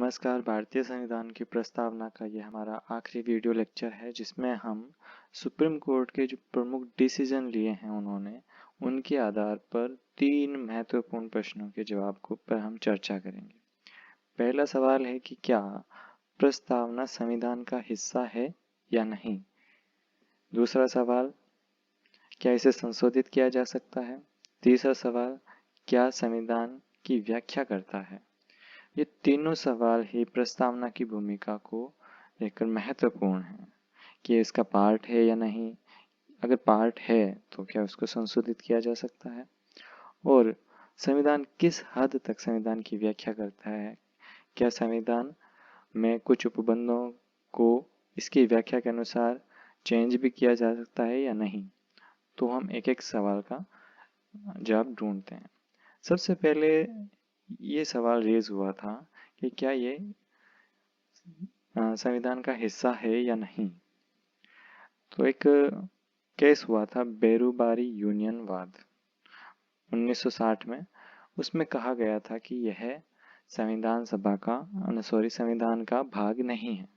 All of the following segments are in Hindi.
नमस्कार। भारतीय संविधान की प्रस्तावना का ये हमारा आखिरी वीडियो लेक्चर है जिसमें हम सुप्रीम कोर्ट के जो प्रमुख डिसीजन लिए हैं उन्होंने उनके आधार पर 3 महत्वपूर्ण प्रश्नों के जवाब पर हम चर्चा करेंगे। पहला सवाल है कि क्या प्रस्तावना संविधान का हिस्सा है या नहीं। दूसरा सवाल, क्या इसे संशोधित किया जा सकता है। तीसरा सवाल, क्या संविधान की व्याख्या करता है। ये तीनों सवाल ही प्रस्तावना की भूमिका को लेकर महत्वपूर्ण हैं कि इसका पार्ट है या नहीं। अगर पार्ट है तो क्या उसको संशोधित किया जा सकता है, और संविधान किस हद तक संविधान की व्याख्या करता है। क्या संविधान में कुछ उपबंधों को इसकी व्याख्या के अनुसार चेंज भी किया जा सकता है या नहीं। तो हम एक एक सवाल का जवाब ढूंढते हैं। सबसे पहले ये सवाल रेज हुआ था कि क्या ये संविधान का हिस्सा है या नहीं। तो एक केस हुआ था बेरुबारी यूनियन वाद 1960 में। उसमें कहा गया था कि यह संविधान का भाग नहीं है।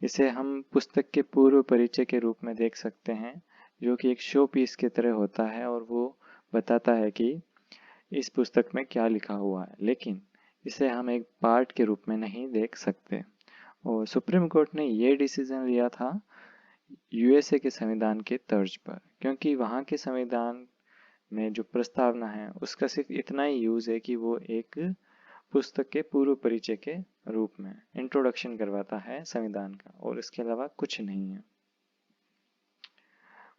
इसे हम पुस्तक के पूर्व परिचय के रूप में देख सकते हैं, जो कि एक शो पीस की तरह होता है और वो बताता है कि इस पुस्तक में क्या लिखा हुआ है, लेकिन इसे हम एक पार्ट के रूप में नहीं देख सकते। और सुप्रीम कोर्ट ने ये डिसीजन लिया था यूएसए के संविधान के तर्ज पर, क्योंकि वहाँ के संविधान में जो प्रस्तावना है उसका सिर्फ इतना ही यूज है कि वो एक पुस्तक के पूर्व परिचय के रूप में इंट्रोडक्शन करवाता है संविधान का, और इसके अलावा कुछ नहीं है।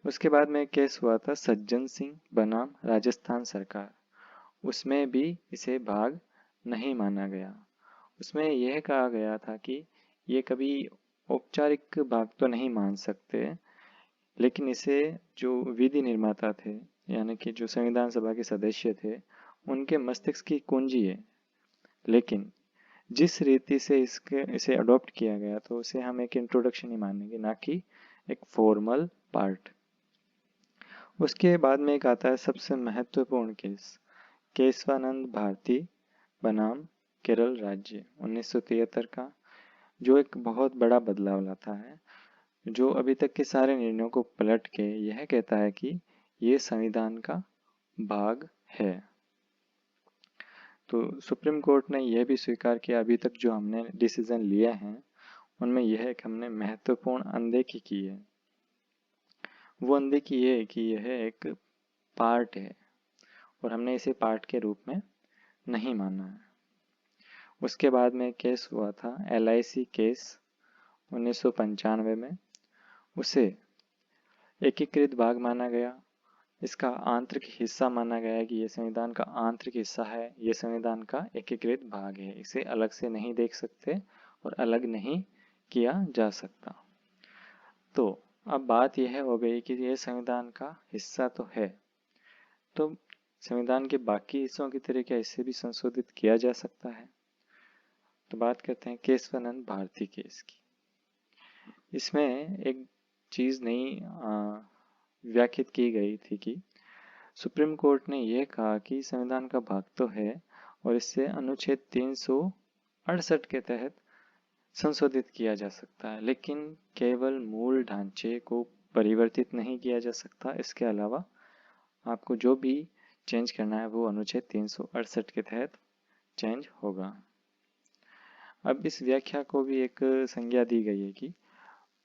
उसके बाद में एक केस हुआ था सज्जन सिंह बनाम राजस्थान सरकार। उसमें भी इसे भाग नहीं माना गया। उसमें यह कहा गया था कि ये कभी औपचारिक भाग तो नहीं मान सकते, लेकिन इसे जो विधि निर्माता थे यानी कि जो संविधान सभा के सदस्य थे उनके मस्तिष्क की कुंजी है, लेकिन जिस रीति से इसे अडॉप्ट किया गया तो उसे हम एक इंट्रोडक्शन ही मानेंगे, ना कि एक फॉर्मल पार्ट। उसके बाद में एक आता है सबसे महत्वपूर्ण केस, केशवानंद भारती बनाम केरल राज्य 1973 का, जो एक बहुत बड़ा बदलाव लाता है, जो अभी तक के सारे निर्णयों को पलट के यह कहता है कि ये संविधान का भाग है। तो सुप्रीम कोर्ट ने यह भी स्वीकार किया अभी तक जो हमने डिसीजन लिया है उनमें यह एक हमने महत्वपूर्ण अनदेखी की है। वो अनदेखी ये है कि यह एक पार्ट है और हमने इसे पार्ट के रूप में नहीं माना है। उसके बाद में केस हुआ था LIC केस 1995 में। उसे एकीकृत भाग माना गया, इसका आंतरिक हिस्सा माना गया कि यह संविधान का आंतरिक हिस्सा है, यह संविधान का एकीकृत भाग है, इसे अलग से नहीं देख सकते और अलग नहीं किया जा सकता। तो अब बात यह हो गई कि यह संविधान का हिस्सा तो है, तो संविधान के बाकी हिस्सों की तरह क्या इसे भी संशोधित किया जा सकता है। तो बात करते हैं केशवानंद भारती केस की। इसमें एक चीज नई व्याख्यात की गई थी कि सुप्रीम कोर्ट ने यह कहा कि संविधान का भाग तो है और इससे अनुच्छेद 368 के तहत संशोधित किया जा सकता है, लेकिन केवल मूल ढांचे को परिवर्तित नहीं किया जा सकता। इसके अलावा आपको जो भी चेंज करना है वो अनुच्छेद 368 के तहत चेंज होगा। अब इस व्याख्या को भी एक संज्ञा दी गई है कि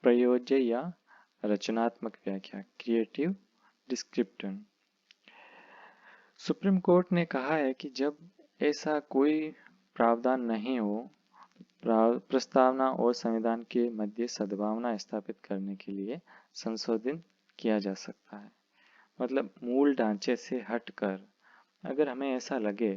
प्रयोज्य या रचनात्मक व्याख्या, क्रिएटिव डिस्क्रिप्शन। सुप्रीम कोर्ट ने कहा है कि जब ऐसा कोई प्रावधान नहीं हो, प्रस्तावना और संविधान के मध्य सद्भावना स्थापित करने के लिए संशोधन किया जा सकता है। मतलब मूल ढांचे से हटकर अगर हमें ऐसा लगे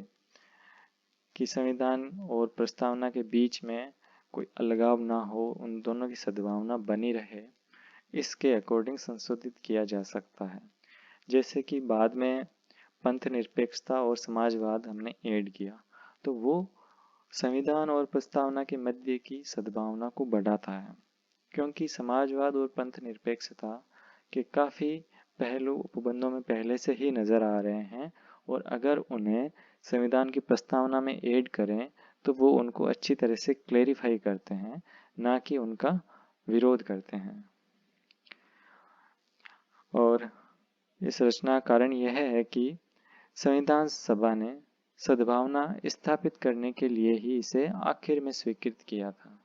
कि संविधान और प्रस्तावना के बीच में कोई अलगाव ना हो, उन दोनों की सद्भावना बनी रहे, इसके अकॉर्डिंग संशोधित किया जा सकता है। जैसे कि बाद में पंथ निरपेक्षता और समाजवाद हमने ऐड किया, तो वो संविधान और प्रस्तावना के मध्य की सद्भावना को बढ़ाता है, क्योंकि समाजवाद और पंथ निरपेक्षता के काफ़ी पहलू उपबंधों में पहले से ही नज़र आ रहे हैं, और अगर उन्हें संविधान की प्रस्तावना में ऐड करें तो वो उनको अच्छी तरह से क्लेरिफाई करते हैं, ना कि उनका विरोध करते हैं। और इस रचना का कारण यह है कि संविधान सभा ने सद्भावना स्थापित करने के लिए ही इसे आखिर में स्वीकृत किया था।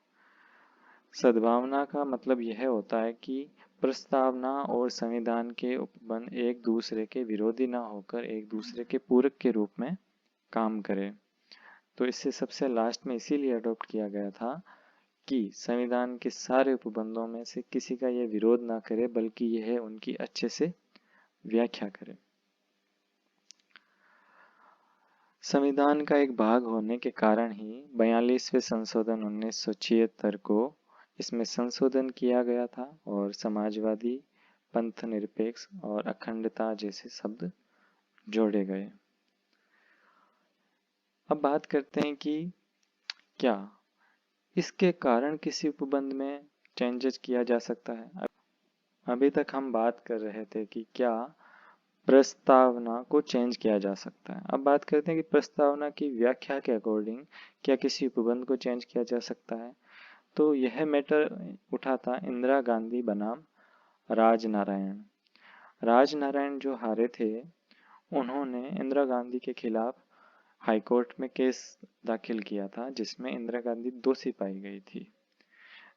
सद्भावना का मतलब यह होता है कि प्रस्तावना और संविधान के उपबंध एक दूसरे के विरोधी न होकर एक दूसरे के पूरक के रूप में काम करें। तो इसे सबसे लास्ट में इसीलिए अडॉप्ट किया गया था कि संविधान के सारे उपबंधों में से किसी का यह विरोध ना करे, बल्कि यह उनकी अच्छे से व्याख्या करे। संविधान का एक भाग होने के कारण ही 42वें संशोधन 1976 को इसमें संशोधन किया गया था और समाजवादी, पंथ निरपेक्ष और अखंडता जैसे शब्द जोड़े गए। अब बात करते हैं कि क्या इसके कारण किसी उपबंध में चेंजेस किया जा सकता है। अभी तक हम बात कर रहे थे कि क्या प्रस्तावना को चेंज किया जा सकता है। अब बात करते हैं कि प्रस्तावना की व्याख्या के अकॉर्डिंग क्या किसी उपबंध को चेंज किया जा सकता है। तो यह मैटर उठा था इंदिरा गांधी बनाम राजनारायण। राजनारायण जो हारे थे, उन्होंने इंदिरा गांधी के खिलाफ हाईकोर्ट में केस दाखिल किया था, जिसमें इंदिरा गांधी दोषी पाई गई थी।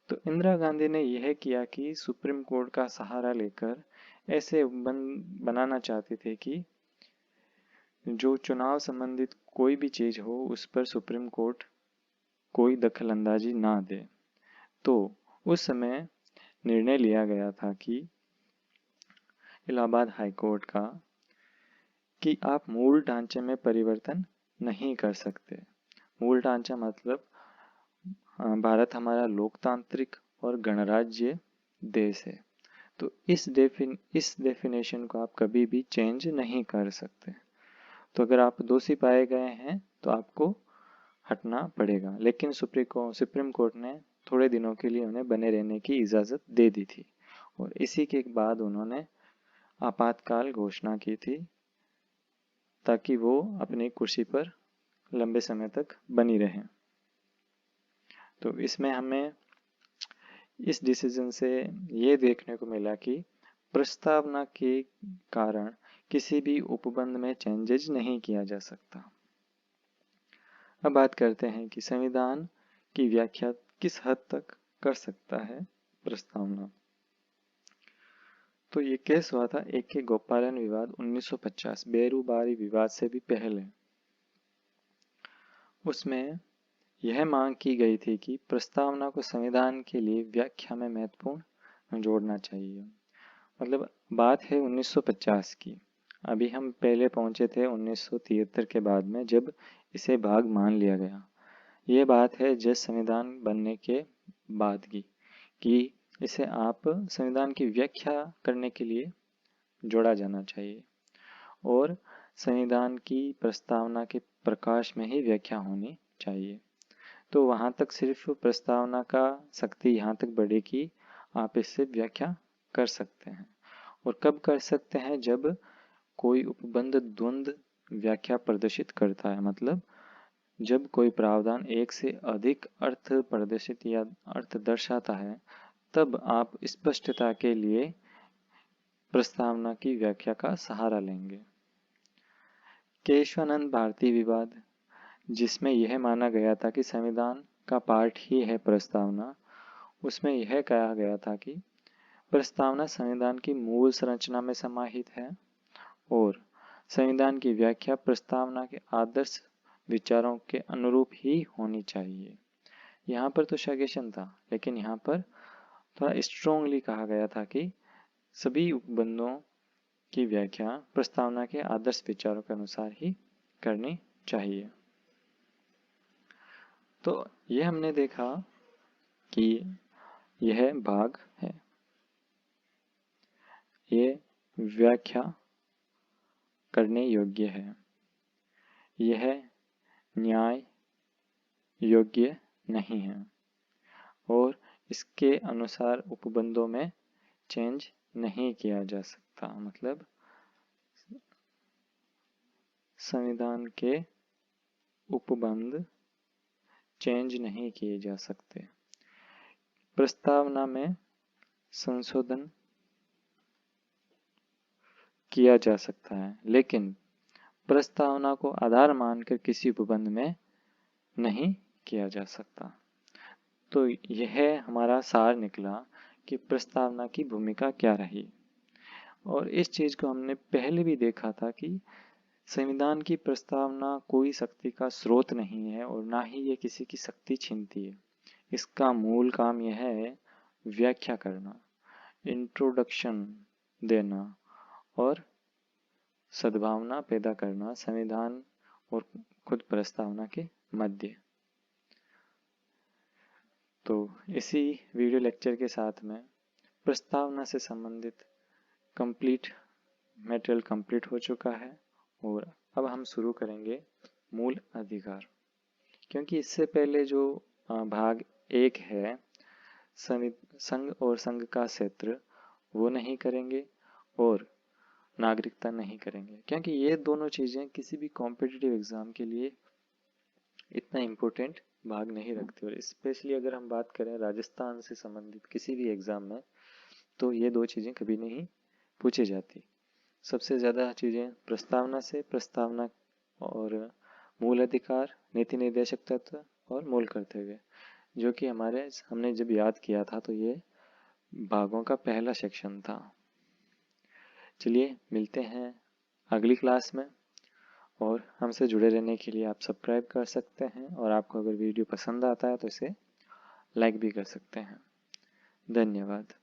तो इंदिरा गांधी ने यह किया कि सुप्रीम कोर्ट का सहारा लेकर ऐसे उपबंध बनाना चाहते थे कि जो चुनाव संबंधित कोई भी चीज हो उस पर सुप्रीम कोर्ट कोई दखल अंदाजी ना दे। तो उस समय निर्णय लिया गया था कि इलाहाबाद हाई कोर्ट का कि आप मूल ढांचे में परिवर्तन नहीं कर सकते। मूल ढांचा मतलब भारत हमारा लोकतांत्रिक और गणराज्य देश है, तो इस डेफिनेशन को आप कभी भी चेंज नहीं कर सकते। तो अगर आप दोषी पाए गए हैं तो आपको हटना पड़ेगा। लेकिन सुप्रीम कोर्ट ने थोड़े दिनों के लिए उन्हें बने रहने की इजाज़त दे दी थी और इसी के बाद उन्होंने आपातकाल घोषणा की थी ताकि वो अपनी कुर्सी पर लंबे समय तक बनी रहें। तो इसमें हमें इस डिसीजन से ये देखने को मिला कि प्रस्तावना के कारण किसी भी उपबंध में चेंजेज नहीं किया जा सकता। अब बात करते हैं कि संविधान की व्याख्या किस हद तक कर सकता है प्रस्तावना। तो ये केस हुआ था A.K. गोपालन विवाद 1950, बेरूबारी विवाद से भी पहले। उसमें यह मांग की गई थी कि प्रस्तावना को संविधान के लिए व्याख्या में महत्वपूर्ण जोड़ना चाहिए। मतलब बात है 1950 की। अभी हम पहले पहुंचे थे 1973 के बाद में, जब इसे भाग मान लिया गया। ये बात है जब संविधान बनने के बाद की कि इसे आप संविधान की व्याख्या करने के लिए जोड़ा जाना चाहिए और संविधान की प्रस्तावना के प्रकाश में ही व्याख्या होनी चाहिए। तो वहाँ तक सिर्फ प्रस्तावना का शक्ति यहाँ तक बढ़े कि आप इससे व्याख्या कर सकते हैं। और कब कर सकते हैं? जब कोई उपबंध द्वंद्व व्याख्या प्रदर्शित करता है, मतलब जब कोई प्रावधान एक से अधिक अर्थ प्रदर्शित या अर्थ दर्शाता है, तब आप स्पष्टता के लिए प्रस्तावना की व्याख्या का सहारा लेंगे। केशवानंद भारती विवाद, जिसमें यह माना गया था कि संविधान का पार्ट ही है प्रस्तावना, उसमें यह कहा गया था कि प्रस्तावना संविधान की मूल संरचना में समाहित है और संविधान की व्याख्या प्रस्तावना के आदर्श विचारों के अनुरूप ही होनी चाहिए। यहाँ पर तो सजेशन था, लेकिन यहाँ पर थोड़ा स्ट्रोंगली कहा गया था कि सभी उपबंधों की व्याख्या प्रस्तावना के आदर्श विचारों के अनुसार ही करनी चाहिए। तो ये हमने देखा कि यह भाग है, ये व्याख्या करने योग्य है, यह न्याय योग्य नहीं है और इसके अनुसार उपबंधों में चेंज नहीं किया जा सकता। मतलब संविधान के उपबंध चेंज नहीं किए जा सकते। प्रस्तावना में संशोधन किया जा सकता है, लेकिन प्रस्तावना को आधार मानकर किसी उपबंध में नहीं किया जा सकता। तो यह हमारा सार निकला कि प्रस्तावना की भूमिका क्या रही। और इस चीज को हमने पहले भी देखा था कि संविधान की प्रस्तावना कोई शक्ति का स्रोत नहीं है और ना ही ये किसी की शक्ति छीनती है। इसका मूल काम यह है व्याख्या करना, इंट्रोडक्शन देना और सद्भावना पैदा करना संविधान और खुद प्रस्तावना के मध्य। तो इसी वीडियो लेक्चर के साथ में प्रस्तावना से संबंधित कंप्लीट मटेरियल कंप्लीट हो चुका है और अब हम शुरू करेंगे मूल अधिकार। क्योंकि इससे पहले जो भाग 1 है संघ और संघ का क्षेत्र, वो नहीं करेंगे और नागरिकता नहीं करेंगे, क्योंकि ये दोनों चीज़ें किसी भी कॉम्पिटिटिव एग्जाम के लिए इतना इम्पोर्टेंट भाग नहीं रखती। और स्पेशली अगर हम बात करें राजस्थान से संबंधित किसी भी एग्जाम में, तो ये दो चीज़ें कभी नहीं पूछी जाती। सबसे ज़्यादा चीज़ें प्रस्तावना से, प्रस्तावना और मूल अधिकार, नीति निर्देशक तत्व और मूल कर्तव्य, जो कि हमने जब याद किया था तो ये भागों का पहला सेक्शन था। चलिए मिलते हैं अगली क्लास में, और हमसे जुड़े रहने के लिए आप सब्सक्राइब कर सकते हैं, और आपको अगर वीडियो पसंद आता है तो इसे लाइक भी कर सकते हैं। धन्यवाद।